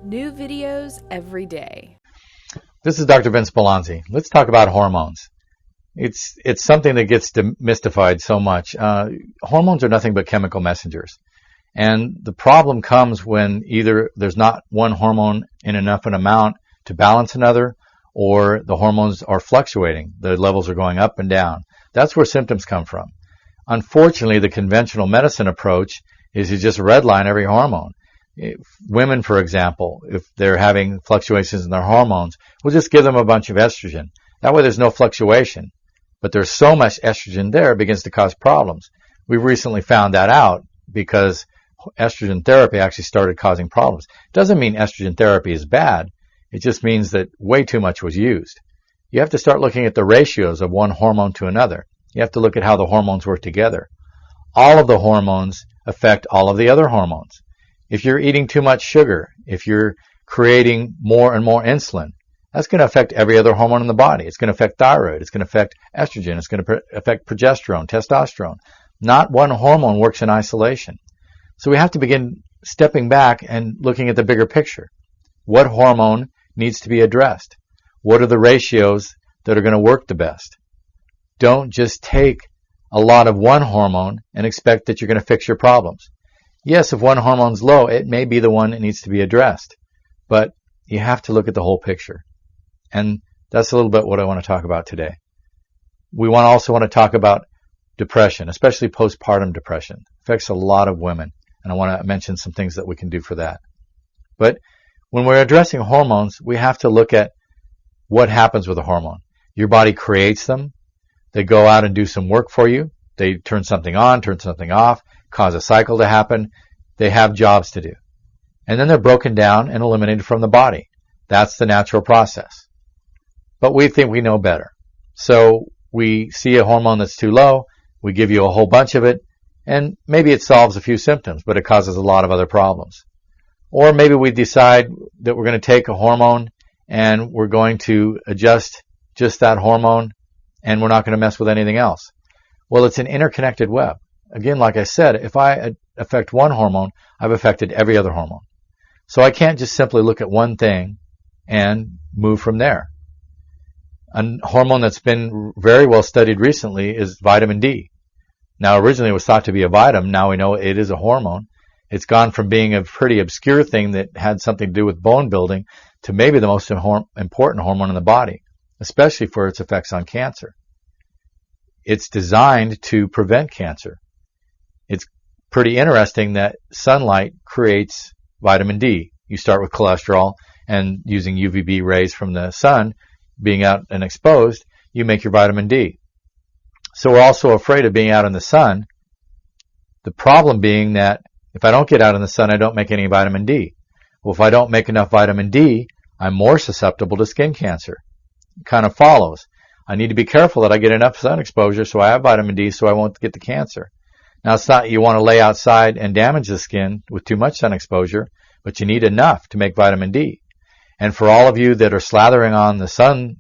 New videos every day. This is Dr. Vincent Bellonzi. Let's talk about hormones. It's something that gets demystified so much. Hormones are nothing but chemical messengers. And the problem comes when either there's not one hormone in enough an amount to balance another, or the hormones are fluctuating. The levels are going up and down. That's where symptoms come from. Unfortunately, the conventional medicine approach is to just redline every hormone. Women, for example, if they're having fluctuations in their hormones, we'll just give them a bunch of estrogen. That way there's no fluctuation. But there's so much estrogen there, it begins to cause problems. We've recently found that out because estrogen therapy actually started causing problems. It doesn't mean estrogen therapy is bad. It just means that way too much was used. You have to start looking at the ratios of one hormone to another. You have to look at how the hormones work together. All of the hormones affect all of the other hormones. If you're eating too much sugar, if you're creating more and more insulin, that's going to affect every other hormone in the body. It's going to affect thyroid. It's going to affect estrogen. It's going to affect progesterone, testosterone. Not one hormone works in isolation. So we have to begin stepping back and looking at the bigger picture. What hormone needs to be addressed? What are the ratios that are going to work the best? Don't just take a lot of one hormone and expect that you're going to fix your problems. Yes, if one hormone's low, it may be the one that needs to be addressed. But you have to look at the whole picture. And that's a little bit what I want to talk about today. We also want to talk about depression, especially postpartum depression. It affects a lot of women. And I want to mention some things that we can do for that. But when we're addressing hormones, we have to look at what happens with a hormone. Your body creates them. They go out and do some work for you. They turn something on, turn something off, cause a cycle to happen. They have jobs to do. And then they're broken down and eliminated from the body. That's the natural process. But we think we know better. So we see a hormone that's too low, we give you a whole bunch of it, and maybe it solves a few symptoms, but it causes a lot of other problems. Or maybe we decide that we're going to take a hormone and we're going to adjust just that hormone and we're not going to mess with anything else. Well, it's an interconnected web. Again, like I said, if I affect one hormone, I've affected every other hormone. So I can't just simply look at one thing and move from there. A hormone that's been very well studied recently is vitamin D. Now, originally it was thought to be a vitamin. Now we know it is a hormone. It's gone from being a pretty obscure thing that had something to do with bone building to maybe the most important hormone in the body, especially for its effects on cancer. It's designed to prevent cancer. It's pretty interesting that sunlight creates vitamin D. You start with cholesterol, and using UVB rays from the sun, being out and exposed, you make your vitamin D. So we're also afraid of being out in the sun. The problem being that if I don't get out in the sun, I don't make any vitamin D. Well, if I don't make enough vitamin D, I'm more susceptible to skin cancer. It kind of follows. I need to be careful that I get enough sun exposure so I have vitamin D so I won't get the cancer. Now, it's not you want to lay outside and damage the skin with too much sun exposure, but you need enough to make vitamin D. And for all of you that are slathering on the sun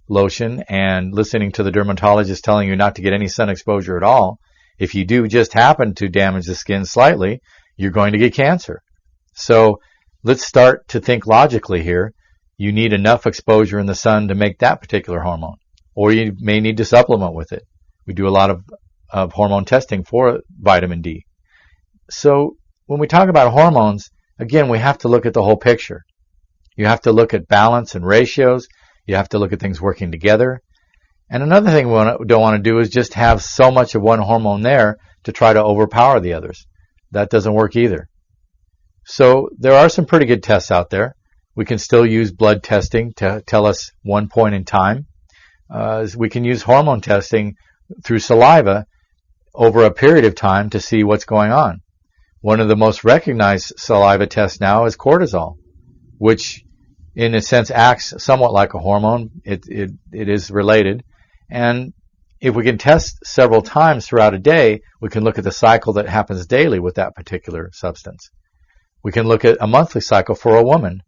lotion and listening to the dermatologist telling you not to get any sun exposure at all, if you do just happen to damage the skin slightly, you're going to get cancer. So let's start to think logically here. You need enough exposure in the sun to make that particular hormone, or you may need to supplement with it. We do a lot of hormone testing for vitamin D. So when we talk about hormones, again, we have to look at the whole picture. You have to look at balance and ratios. You have to look at things working together. And another thing we don't want to do is just have so much of one hormone there to try to overpower the others. That doesn't work either. So there are some pretty good tests out there. We can still use blood testing to tell us one point in time. We can use hormone testing through saliva over a period of time to see what's going on. One of the most recognized saliva tests now is cortisol, which in a sense acts somewhat like a hormone. It is related. And if we can test several times throughout a day, we can look at the cycle that happens daily with that particular substance. We can look at a monthly cycle for a woman.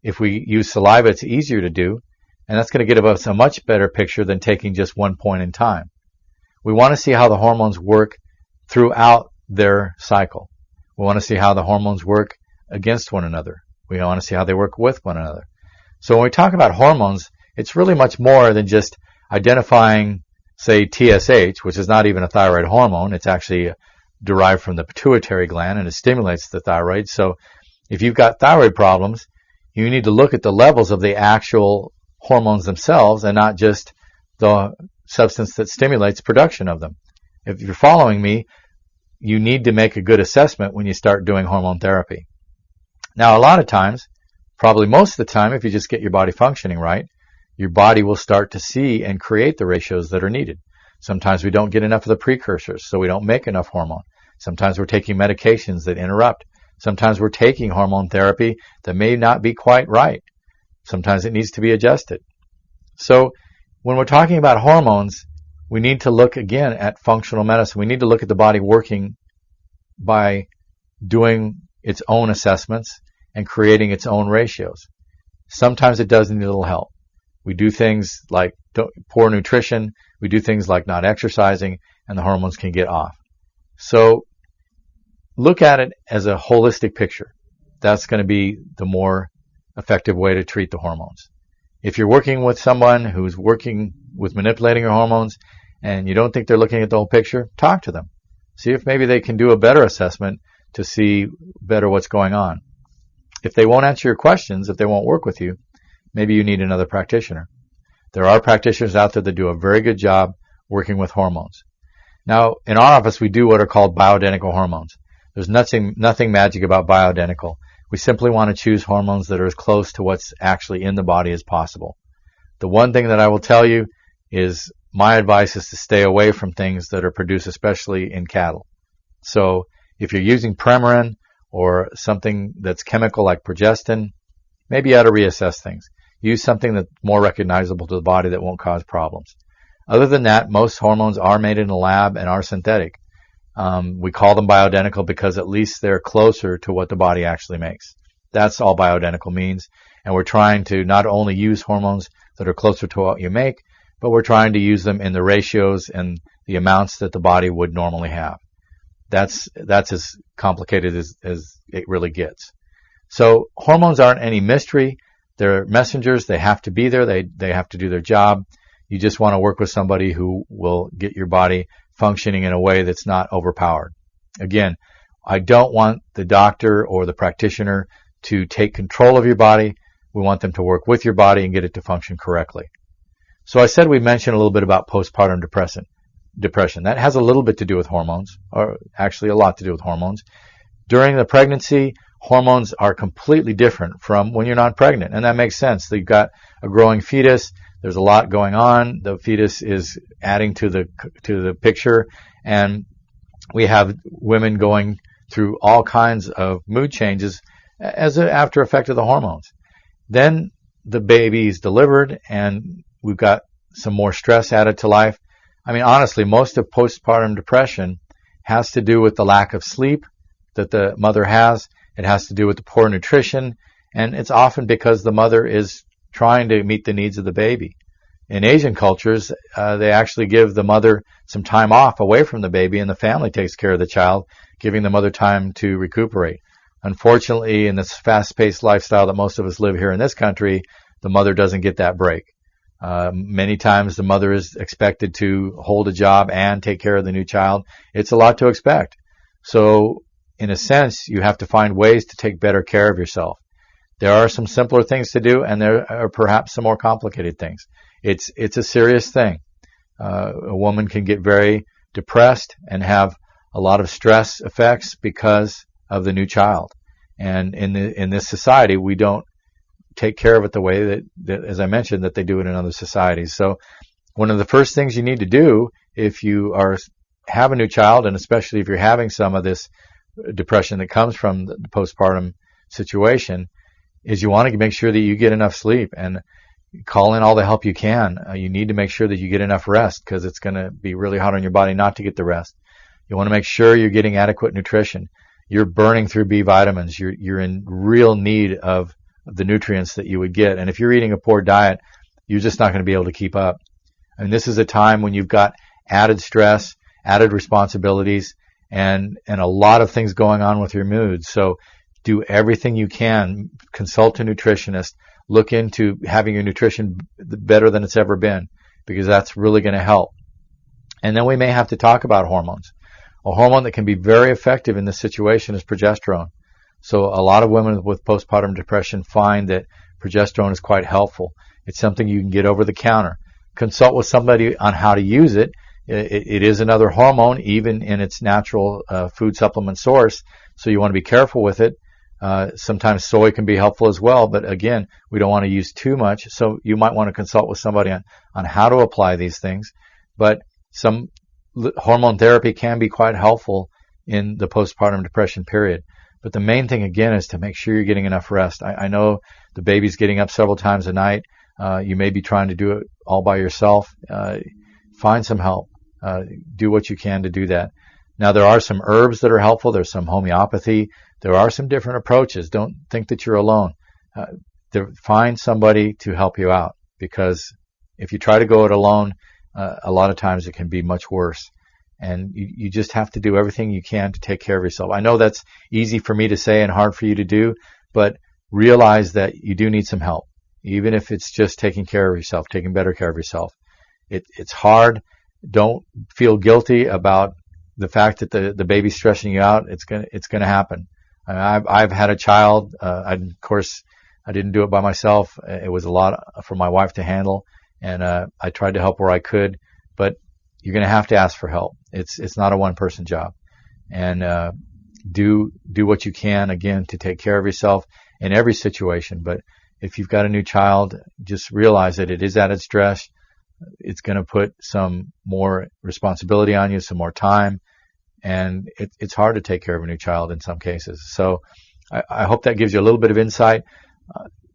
If we use saliva, it's easier to do, and that's going to give us a much better picture than taking just one point in time. We want to see how the hormones work throughout their cycle. We want to see how the hormones work against one another. We want to see how they work with one another. So when we talk about hormones, it's really much more than just identifying, say, TSH, which is not even a thyroid hormone. It's actually derived from the pituitary gland, and it stimulates the thyroid. So if you've got thyroid problems, you need to look at the levels of the actual hormones themselves and not just the substance that stimulates production of them. If you're following me, you need to make a good assessment when you start doing hormone therapy. Now, a lot of times, probably most of the time, if you just get your body functioning right, your body will start to see and create the ratios that are needed. Sometimes we don't get enough of the precursors, so we don't make enough hormone. Sometimes we're taking medications that interrupt. Sometimes we're taking hormone therapy that may not be quite right. Sometimes it needs to be adjusted. So when we're talking about hormones, we need to look again at functional medicine. We need to look at the body working by doing its own assessments and creating its own ratios. Sometimes it does need a little help. We do things like poor nutrition, we do things like not exercising, and the hormones can get off. So look at it as a holistic picture. That's going to be the more effective way to treat the hormones. If you're working with someone who's working with manipulating your hormones and you don't think they're looking at the whole picture, talk to them. See if maybe they can do a better assessment to see better what's going on. If they won't answer your questions, if they won't work with you, maybe you need another practitioner. There are practitioners out there that do a very good job working with hormones. Now, in our office, we do what are called bioidentical hormones. There's nothing magic about bioidentical. We simply want to choose hormones that are as close to what's actually in the body as possible. The one thing that I will tell you is my advice is to stay away from things that are produced especially in cattle. So if you're using Premarin or something that's chemical like progestin, maybe you ought to reassess things. Use something that's more recognizable to the body that won't cause problems. Other than that, most hormones are made in a lab and are synthetic. We call them bioidentical because at least they're closer to what the body actually makes. That's all bioidentical means. And we're trying to not only use hormones that are closer to what you make, but we're trying to use them in the ratios and the amounts that the body would normally have. That's as complicated as it really gets. So hormones aren't any mystery. They're messengers. They have to be there. They have to do their job. You just want to work with somebody who will get your body functioning in a way that's not overpowered. Again, I don't want the doctor or the practitioner to take control of your body. We want them to work with your body and get it to function correctly. So I said we mentioned a little bit about postpartum depression. That has a little bit to do with hormones, or actually a lot to do with hormones. During the pregnancy, hormones are completely different from when you're not pregnant, and that makes sense. You've got a growing fetus. There's a lot going on. The fetus is adding to the picture, and we have women going through all kinds of mood changes as an after effect of the hormones. Then the baby is delivered, and we've got some more stress added to life. I mean, honestly, most of postpartum depression has to do with the lack of sleep that the mother has. It has to do with the poor nutrition, and it's often because the mother is trying to meet the needs of the baby. In Asian cultures, they actually give the mother some time off away from the baby, and the family takes care of the child, giving the mother time to recuperate. Unfortunately, in this fast-paced lifestyle that most of us live here in this country, the mother doesn't get that break. Many times the mother is expected to hold a job and take care of the new child. It's a lot to expect. So, in a sense, you have to find ways to take better care of yourself. There are some simpler things to do, and there are perhaps some more complicated things. It's a serious thing. A woman can get very depressed and have a lot of stress effects because of the new child. And in this society, we don't take care of it the way that, as I mentioned, that they do it in other societies. So one of the first things you need to do if you have a new child, and especially if you're having some of this depression that comes from the postpartum situation, is you want to make sure that you get enough sleep and call in all the help you can. You need to make sure that you get enough rest because it's going to be really hard on your body not to get the rest. You want to make sure you're getting adequate nutrition. You're burning through B vitamins. You're in real need of the nutrients that you would get. And if you're eating a poor diet, you're just not going to be able to keep up. And this is a time when you've got added stress, added responsibilities, and a lot of things going on with your mood. So do everything you can. Consult a nutritionist. Look into having your nutrition better than it's ever been, because that's really going to help. And then we may have to talk about hormones. A hormone that can be very effective in this situation is progesterone. So a lot of women with postpartum depression find that progesterone is quite helpful. It's something you can get over the counter. Consult with somebody on how to use it. It is another hormone, even in its natural food supplement source, so you want to be careful with it. Sometimes soy can be helpful as well, but again, we don't want to use too much, so you might want to consult with somebody on how to apply these things. But some hormone therapy can be quite helpful in the postpartum depression period. But the main thing, again, is to make sure you're getting enough rest. I know the baby's getting up several times a night. You may be trying to do it all by yourself. Find some help. Do what you can to do that. Now, there are some herbs that are helpful. There's some homeopathy. There are some different approaches. Don't think that you're alone. Find somebody to help you out, because if you try to go it alone, a lot of times it can be much worse. And you just have to do everything you can to take care of yourself. I know that's easy for me to say and hard for you to do, but realize that you do need some help, even if it's just taking care of yourself, taking better care of yourself. It's hard. Don't feel guilty about the fact that the baby's stressing you out. It's gonna happen. I've had a child. Of course, I didn't do it by myself. It was a lot for my wife to handle, and I tried to help where I could. But you're going to have to ask for help. It's not a one-person job, and do what you can, again, to take care of yourself in every situation. But if you've got a new child, just realize that it is added stress. It's going to put some more responsibility on you, some more time, and it's hard to take care of a new child in some cases. So I hope that gives you a little bit of insight.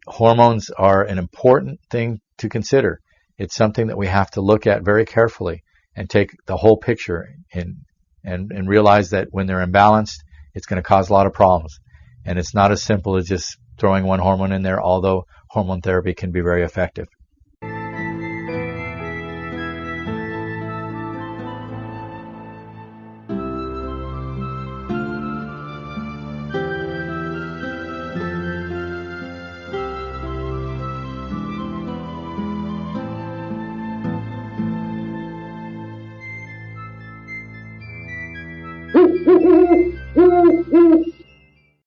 Hormones are an important thing to consider. It's something that we have to look at very carefully and take the whole picture and realize that when they're imbalanced, it's going to cause a lot of problems. And it's not as simple as just throwing one hormone in there, although hormone therapy can be very effective.